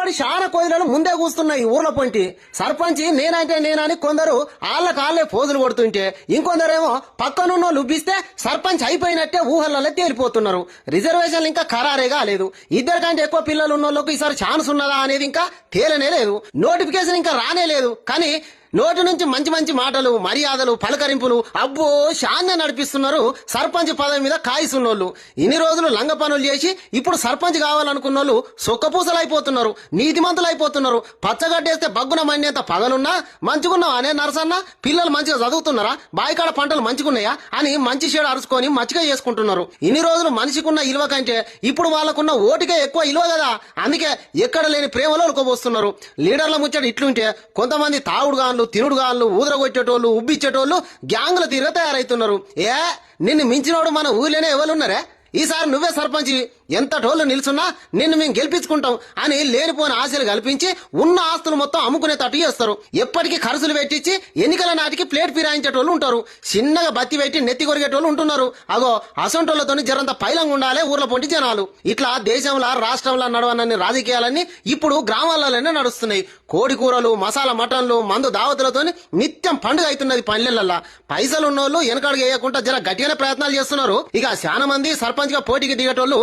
ఒకప్పటి చాలా కోయిలలు ముందే కూస్తున్నాయి ఊర్ల పొంటి సర్పంచి నేనంటే నేనని కొందరు ఆళ్లకాళ్లే పోజులు కొడుతుంటే ఇంకొందరేమో పక్కనున్న లుబ్బిస్తే సర్పంచ్ అయిపోయినట్టే ఊహలలో తేలిపోతున్నారు. రిజర్వేషన్లు ఇంకా ఖరారే కాలేదు. ఇద్దరికంటే ఎక్కువ పిల్లలు ఉన్న వాళ్ళకు ఈసారి ఛాన్స్ ఉన్నదా అనేది ఇంకా తేలనే లేదు. నోటిఫికేషన్ ఇంకా రానే లేదు. కానీ నోటి నుంచి మంచి మంచి మాటలు, మర్యాదలు, పలకరింపులు అబ్బో శాన్నే నడిపిస్తున్నారు సర్పంచ్ పదవి మీద కాయిసున్నోళ్ళు. ఇన్ని రోజులు లంగ పనులు చేసి ఇప్పుడు సర్పంచ్ కావాలనుకున్న వాళ్ళు సొక్కపూసలు అయిపోతున్నారు, నీతిమంతులు అయిపోతున్నారు. పచ్చగడ్డేస్తే బగ్గున మండేంత పగలున్నా మంచిగున్నావా అనే నరసన్న పిల్లలు మంచిగా చదువుతున్నారా, బాయికాడ పంటలు మంచిగున్నాయా అని మంచి షేడు అరుచుకొని మచ్చిగా చేసుకుంటున్నారు. ఇన్ని రోజులు మనిషికున్న ఇలువ కంటే ఇప్పుడు వాళ్ళకున్న ఓటుకే ఎక్కువ ఇలువ కదా. అందుకే ఎక్కడ లేని ప్రేమలో ఉలుకోబోస్తున్నారు. లీడర్ల ముచ్చట ఇట్లుంటే కొంతమంది తాగుడుగాన్లు, తినుడుగాళ్ళు, ఊదరగొచ్చేటోళ్ళు, ఉబ్బిచ్చేటోళ్ళు గ్యాంగుల తీరుగా తయారైతున్నారు. నిన్ను మించినోడు మన ఊర్లోనే ఎవరున్నారే, ఈసారి నువ్వే సర్పంచ్, ఎంత టోళ్లు నిల్చున్నా నిన్ను మేము గెలిపించుకుంటాం అని లేనిపోని ఆశలు కల్పించి ఉన్న ఆస్తులు మొత్తం అమ్ముకునే తట్టు చేస్తారు. ఎప్పటికీ ఖర్చులు పెట్టించి ఎన్నికల నాటికి ప్లేట్ ఫిరాయించేటోళ్ళు ఉంటారు. చిన్నగా బత్తి పెట్టి నెత్తి కొరిగేటోళ్ళు ఉంటున్నారు. అగో అసొంటోళ్లతో జరంత పైలంగా ఉండాలే ఊర్ల పొంటి జనాలు. ఇట్లా దేశంలో రాష్ట్రంలో నడవనన్ని రాజకీయాలన్నీ ఇప్పుడు గ్రామాలలోనే నడుస్తున్నాయి. కోడి కూరలు, మసాలా మటన్లు, మందు దావతులతో నిత్యం పండుగ అవుతున్నది పల్లెలల్లా. పైసలు ఉన్నోళ్ళు వెనకడుగు వేయకుండా జర గట్టిగానే ప్రయత్నాలు చేస్తున్నారు. ఇక చాలా మంది సర్పంచ్ గా పోటీకి దిగేటోళ్ళు